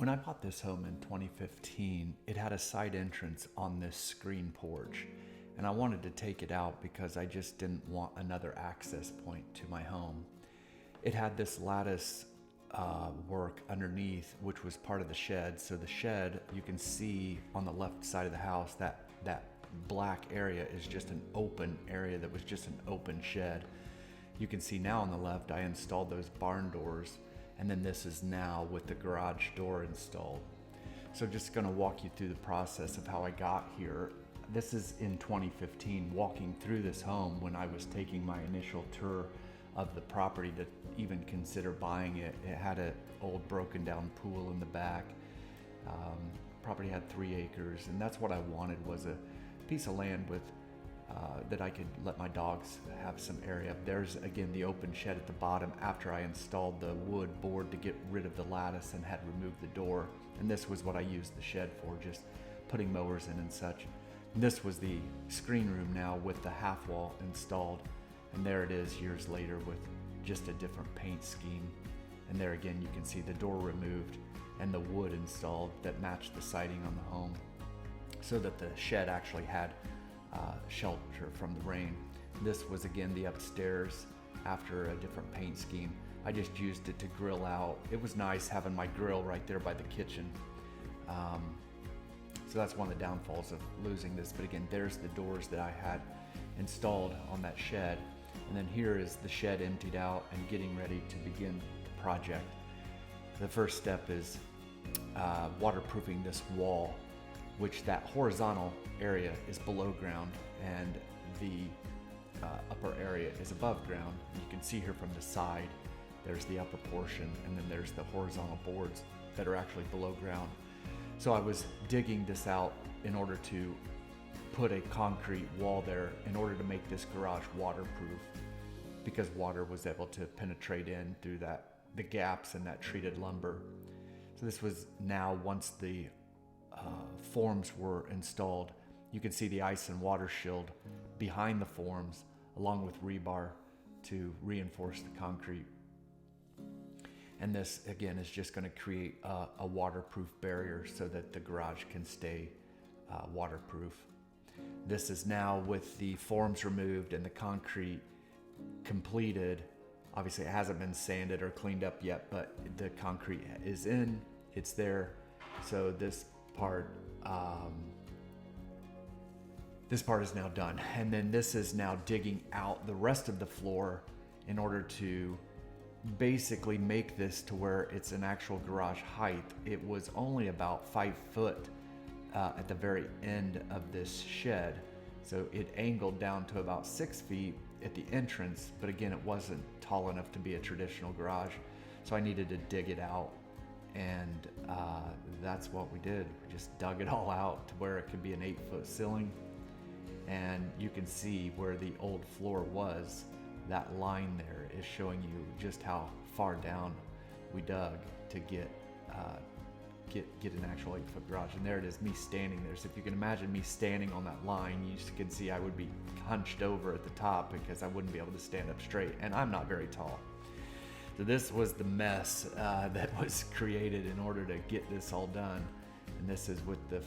When I bought this home in 2015, it had a side entrance on this screen porch, and I wanted to take it out because I just didn't want another access point to my home. It had this lattice work underneath, which was part of the shed. So the shed, you can see on the left side of the house, that black area is just an open area that was just an open shed. You can see now on the left, I installed those barn doors, and then this is now with the garage door installed. So just gonna walk you through the process of how I got here. This is in 2015, walking through this home when I was taking my initial tour of the property to even consider buying it. It had an old broken down pool in the back. Property had 3 acres, and that's what I wanted, was a piece of land with that I could let my dogs have some area. There's again the open shed at the bottom after I installed the wood board to get rid of the lattice and had removed the door. And this was what I used the shed for, just putting mowers in and such. And this was the screen room now with the half wall installed. And there it is years later with just a different paint scheme. And there again you can see the door removed and the wood installed that matched the siding on the home, so that the shed actually had shelter from the rain. This was again the upstairs after a different paint scheme. I just used it to grill out. It was nice having my grill right there by the kitchen. So that's one of the downfalls of losing this. But again, there's the doors that I had installed on that shed. And then here is the shed emptied out and getting ready to begin the project. The first step is waterproofing this wall, which that horizontal area is below ground and the upper area is above ground. You can see here from the side, there's the upper portion, and then there's the horizontal boards that are actually below ground. So I was digging this out in order to put a concrete wall there in order to make this garage waterproof, because water was able to penetrate in through the gaps in that treated lumber. So this was now, once the forms were installed, you can see the ice and water shield behind the forms along with rebar to reinforce the concrete. And this again is just going to create a waterproof barrier so that the garage can stay waterproof. This is now with the forms removed and the concrete completed. Obviously it hasn't been sanded or cleaned up yet, but the concrete is in, it's there. So this part is now done, and then this is now digging out the rest of the floor in order to basically make this to where it's an actual garage height. It was only about 5 foot at the very end of this shed, so it angled down to about 6 feet at the entrance, but again it wasn't tall enough to be a traditional garage, so I needed to dig it out. And that's what we did. We just dug it all out to where it could be an 8-foot ceiling. And you can see where the old floor was. That line there is showing you just how far down we dug to get an actual 8-foot garage. And there it is, me standing there. So if you can imagine me standing on that line, you can see I would be hunched over at the top because I wouldn't be able to stand up straight. And I'm not very tall. So this was the mess that was created in order to get this all done. And this is with the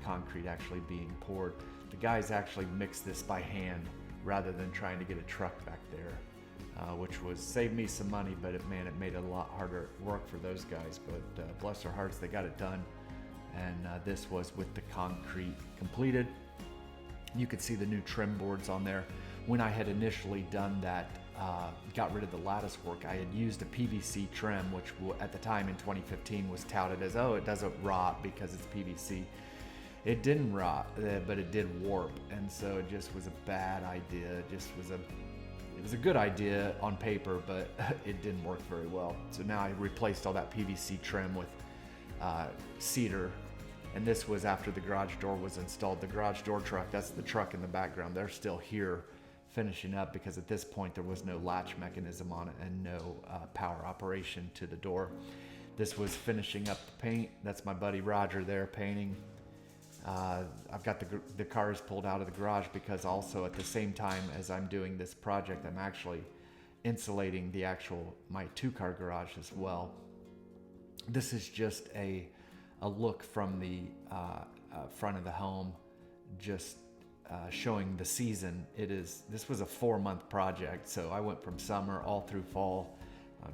concrete actually being poured. The guys actually mixed this by hand rather than trying to get a truck back there, which was saved me some money, but it made it a lot harder work for those guys. But bless their hearts, they got it done. And this was with the concrete completed. You could see the new trim boards on there. When I had initially done that, got rid of the lattice work, I had used a PVC trim, which at the time in 2015 was touted as, oh, it doesn't rot because it's PVC. It didn't rot, but it did warp, and so it just was a bad idea. It was a good idea on paper, but it didn't work very well. So now I replaced all that PVC trim with cedar. And this was after the garage door was installed. The garage door truck, that's the truck in the background, they're still here finishing up because at this point there was no latch mechanism on it and no power operation to the door. This was finishing up the paint. That's my buddy Roger there painting. I've got the cars pulled out of the garage because also at the same time as I'm doing this project, I'm actually insulating my 2-car garage as well. This is just a a look from the front of the home, just showing the season. This was a 4-month project, so I went from summer all through fall.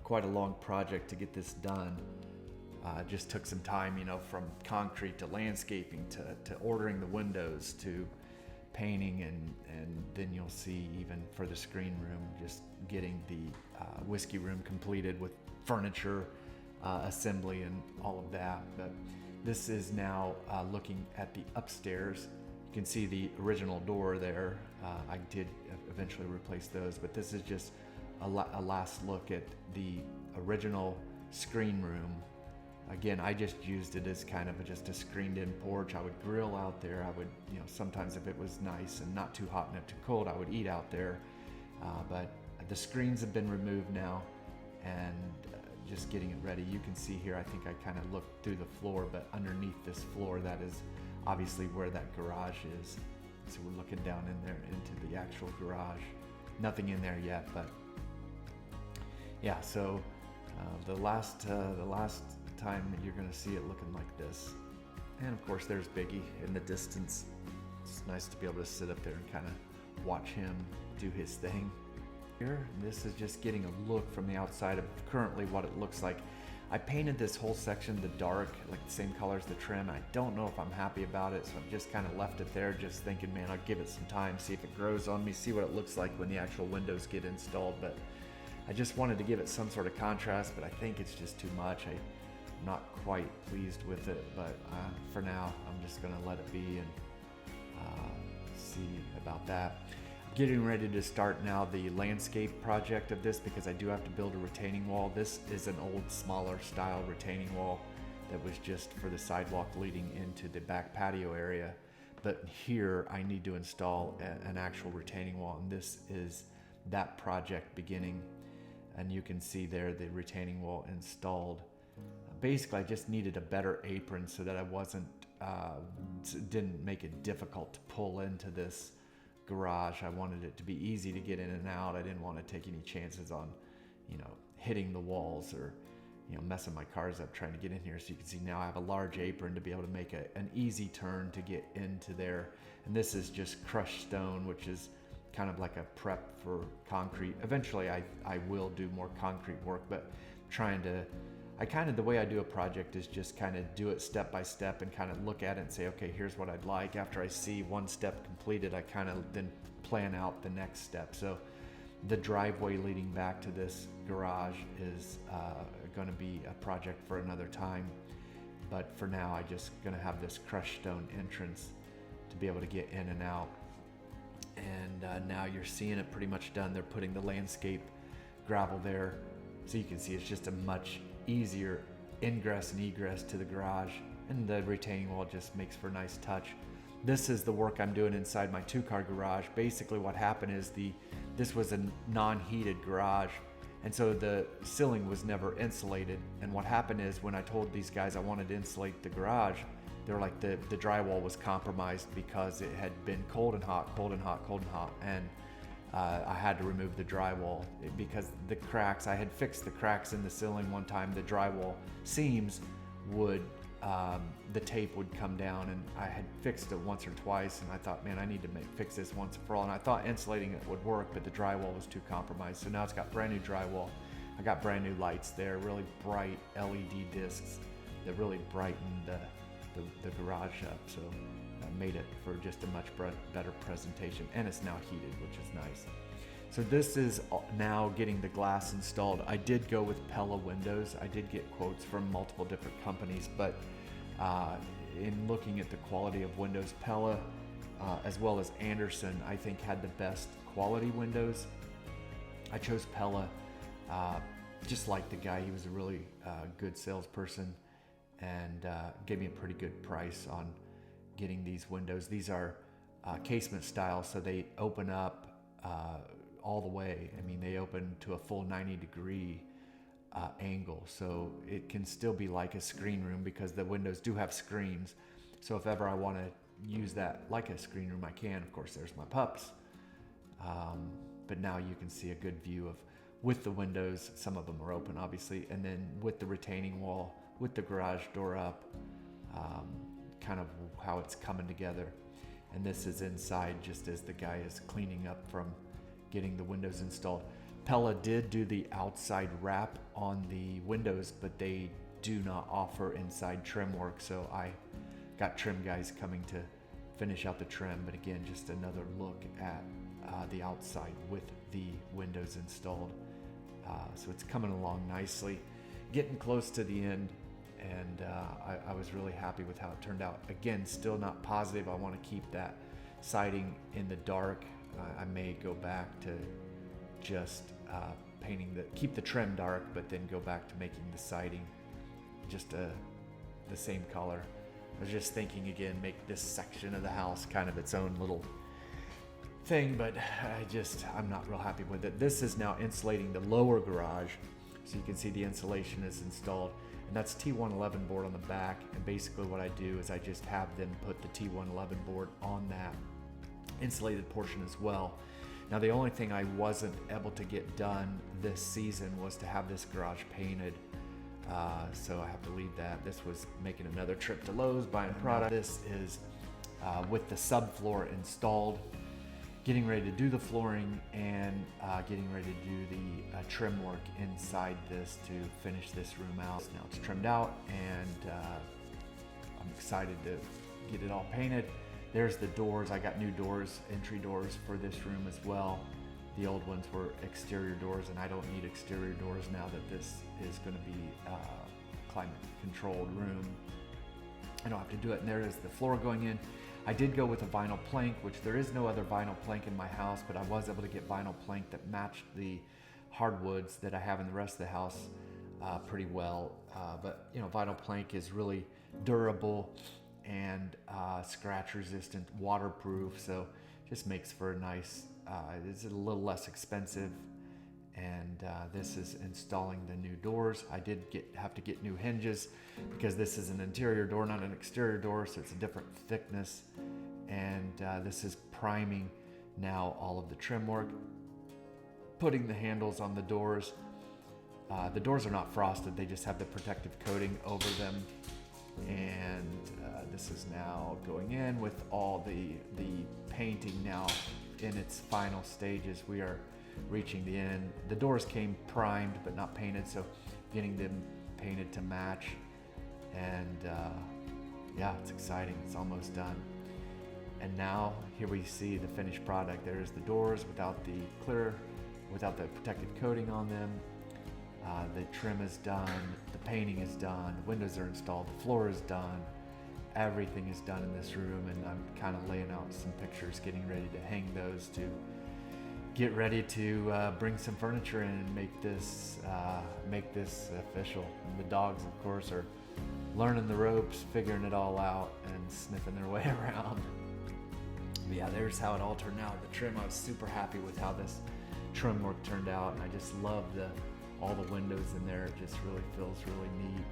Quite a long project to get this done. Just took some time, from concrete to landscaping to ordering the windows to painting, and then you'll see even for the screen room, just getting the whiskey room completed with furniture assembly and all of that. But this is now looking at the upstairs. You can see the original door there. I did eventually replace those, but this is just a last look at the original screen room. Again, I just used it as kind of just a screened-in porch. I would grill out there. I would, sometimes if it was nice and not too hot, not too cold, I would eat out there. But the screens have been removed now, and just getting it ready. You can see here, I think I kind of looked through the floor, but underneath this floor, that is obviously where that garage is. So we're looking down in there into the actual garage. Nothing in there yet, but yeah. So the last time you're going to see it looking like this. And of course there's Biggie in the distance. It's nice to be able to sit up there and kind of watch him do his thing. Here, this is just getting a look from the outside of currently what it looks like. I painted this whole section the dark, like the same color as the trim. I don't know if I'm happy about it, so I've just kind of left it there, just thinking, man, I'll give it some time, see if it grows on me, see what it looks like when the actual windows get installed. But I just wanted to give it some sort of contrast, but I think it's just too much. I'm not quite pleased with it, but for now, I'm just gonna let it be and see about that. Getting ready to start now the landscape project of this, because I do have to build a retaining wall. This is an old, smaller style retaining wall that was just for the sidewalk leading into the back patio area. But here I need to install an actual retaining wall, and this is that project beginning. And you can see there the retaining wall installed. Basically, I just needed a better apron so that I didn't make it difficult to pull into this garage. I wanted it to be easy to get in and out. I didn't want to take any chances on, hitting the walls or, messing my cars up trying to get in here. So you can see now I have a large apron to be able to make an easy turn to get into there. And this is just crushed stone, which is kind of like a prep for concrete. Eventually I will do more concrete work, but the way I do a project is just kind of do it step by step and kind of look at it and say, okay, here's what I'd like. After I see one step completed, I kind of then plan out the next step. So the driveway leading back to this garage is going to be a project for another time. But for now, I just going to have this crushed stone entrance to be able to get in and out. And now you're seeing it pretty much done. They're putting the landscape gravel there. So you can see it's just a much easier ingress and egress to the garage, and the retaining wall just makes for a nice touch. This is the work I'm doing inside my 2-car garage. Basically what happened is this was a non-heated garage, and so the ceiling was never insulated. And what happened is when I told these guys I wanted to insulate the garage, they were like the drywall was compromised because it had been cold and hot, and I had to remove the drywall because the cracks, I had fixed the cracks in the ceiling one time. The drywall seams would, the tape would come down, and I had fixed it once or twice, and I thought, man, I need to fix this once and for all. And I thought insulating it would work, but the drywall was too compromised. So now it's got brand new drywall. I got brand new lights there, really bright LED discs that really brightened the garage up. So made it for just a much better presentation, and it's now heated, which is nice. So this is now getting the glass installed. I did go with Pella windows. I did get quotes from multiple different companies, but in looking at the quality of windows, Pella as well as Anderson, I think, had the best quality windows. I chose Pella, just like the guy. He was a really good salesperson, and gave me a pretty good price on getting these windows. These are casement style, so they open up all the way. I mean, they open to a full 90-degree angle, so it can still be like a screen room because the windows do have screens. So if ever I want to use that like a screen room, I can. Of course, there's my pups, but now you can see a good view of with the windows. Some of them are open, obviously, and then with the retaining wall, with the garage door up, kind of how it's coming together. And this is inside just as the guy is cleaning up from getting the windows installed. Pella did do the outside wrap on the windows, but they do not offer inside trim work, so I got trim guys coming to finish out the trim. But again, just another look at the outside with the windows installed. So it's coming along nicely, getting close to the end, and I was really happy with how it turned out. Again, still not positive. I want to keep that siding in the dark. I may go back to just keep the trim dark, but then go back to making the siding just the same color. I was just thinking again, make this section of the house kind of its own little thing, but I'm not real happy with it. This is now insulating the lower garage, so you can see the insulation is installed, and that's T111 board on the back. And basically what I do is I just have them put the T111 board on that insulated portion as well. Now the only thing I wasn't able to get done this season was to have this garage painted, so I have to leave that. This was making another trip to Lowe's, buying product. This is with the subfloor installed, getting ready to do the flooring, and getting ready to do the trim work inside this to finish this room out. Now it's trimmed out, and I'm excited to get it all painted. There's the doors. I got new doors, entry doors for this room as well. The old ones were exterior doors, and I don't need exterior doors now that this is going to be a climate controlled room. I don't have to do it. And there is the floor going in. I did go with a vinyl plank, which there is no other vinyl plank in my house, but I was able to get vinyl plank that matched the hardwoods that I have in the rest of the house pretty well. But you know, vinyl plank is really durable and scratch resistant, waterproof, so just makes for a nice, it's a little less expensive. And this is installing the new doors. I did have to get new hinges because this is an interior door, not an exterior door, so it's a different thickness. And this is priming now all of the trim work, putting the handles on the doors. The doors are not frosted, they just have the protective coating over them. And this is now going in with all the painting now in its final stages. We are reaching the end. The doors came primed but not painted, so getting them painted to match. And yeah, it's exciting. It's almost done. And now here we see the finished product. There's the doors without the protective coating on them. The trim is done, the painting is done, the windows are installed, the floor is done, everything is done in this room, and I'm kind of laying out some pictures, getting ready to hang those to get ready to bring some furniture in and make this official. And the dogs, of course, are learning the ropes, figuring it all out, and sniffing their way around. But yeah, there's how it all turned out. The trim, I was super happy with how this trim work turned out, and I just love all the windows in there. It just really feels really neat.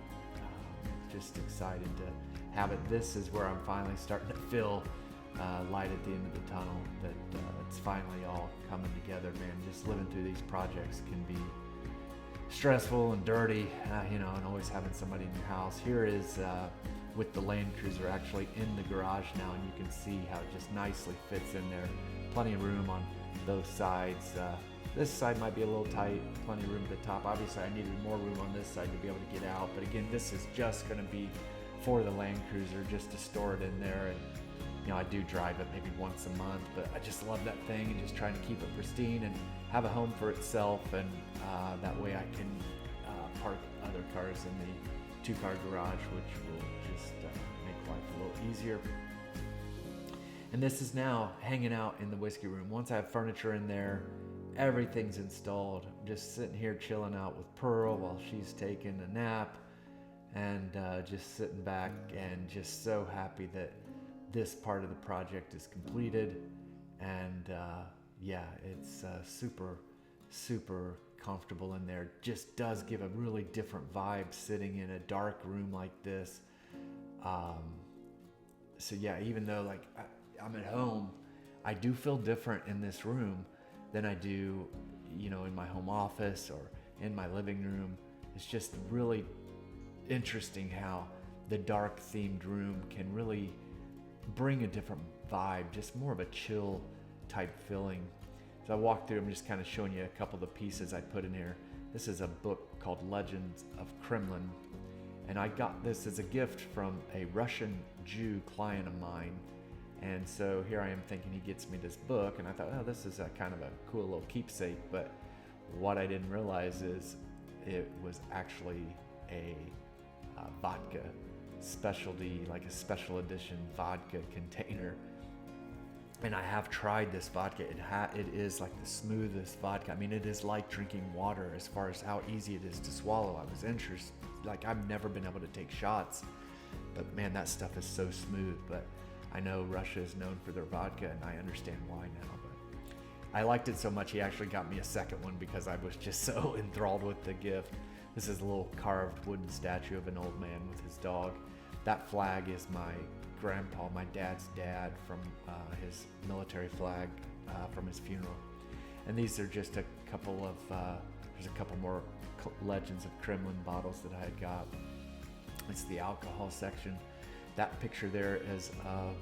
Just excited to have it. This is where I'm finally starting to feel light at the end of the tunnel, that it's finally all coming together, man. Just living through these projects can be stressful and dirty, and always having somebody in your house. Here is with the Land Cruiser actually in the garage now, and you can see how it just nicely fits in there. Plenty of room on both sides. This side might be a little tight, plenty of room at the top. Obviously I needed more room on this side to be able to get out, but again, this is just going to be for the Land Cruiser, just to store it in there. And I do drive it maybe once a month, but I just love that thing, and just trying to keep it pristine and have a home for itself. And that way I can park other cars in the 2-car garage, which will just make life a little easier. And this is now hanging out in the whiskey room. Once I have furniture in there, everything's installed. I'm just sitting here chilling out with Pearl while she's taking a nap, and just sitting back and just so happy that this part of the project is completed. And yeah, it's super comfortable in there. Just does give a really different vibe sitting in a dark room like this. So yeah, even though I'm at home, I do feel different in this room than I do, in my home office or in my living room. It's just really interesting how the dark themed room can really bring a different vibe, just more of a chill type feeling. So I walked through, I'm just kind of showing you a couple of the pieces I put in here. This is a book called Legends of Kremlin, and I got this as a gift from a Russian Jew client of mine. And so here I am thinking he gets me this book, and I thought, oh, this is a kind of a cool little keepsake. But what I didn't realize is it was actually a vodka specialty, like a special edition vodka container. And I have tried this vodka. It is like the smoothest vodka. I mean, it is like drinking water as far as how easy it is to swallow. I was interested, like I've never been able to take shots, but man, that stuff is so smooth. But I know Russia is known for their vodka, and I understand why now. But I liked it so much, he actually got me a second one because I was just so enthralled with the gift. This is a little carved wooden statue of an old man with his dog. That flag is my grandpa, my dad's dad, from his military flag from his funeral. And these are just a couple of, there's a couple more Legends of Kremlin bottles that I had got. It's the alcohol section. That picture there is of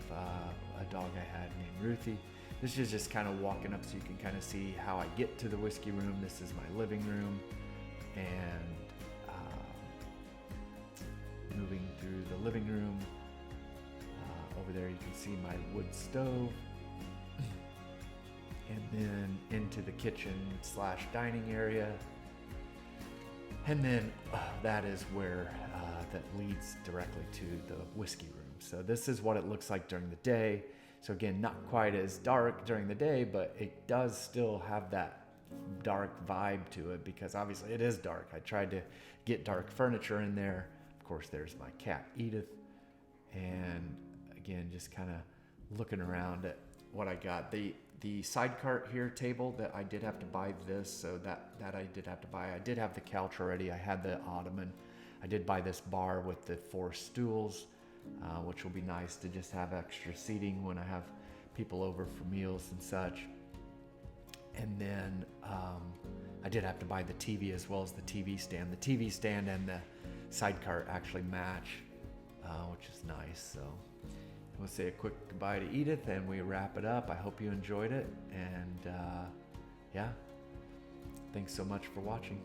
a dog I had named Ruthie. This is just kind of walking up so you can kind of see how I get to the whiskey room. This is my living room, and moving through the living room. Over there you can see my wood stove, and then into the kitchen / dining area, and then that is where that leads directly to the whiskey room. So this is what it looks like during the day. So again, not quite as dark during the day, but it does still have that dark vibe to it because obviously it is dark. I tried to get dark furniture in there. Of course, there's my cat Edith, and again, just kind of looking around at what I got. The side cart here table, that I did have to buy this, so that I did have to buy. I did have the couch already. I had the ottoman. I did buy this bar with the 4 stools, which will be nice to just have extra seating when I have people over for meals and such. And then I did have to buy the TV as well as the TV stand. The TV stand and the side cart actually match, which is nice. So we'll say a quick goodbye to Edith and we wrap it up. I hope you enjoyed it, and yeah, thanks so much for watching.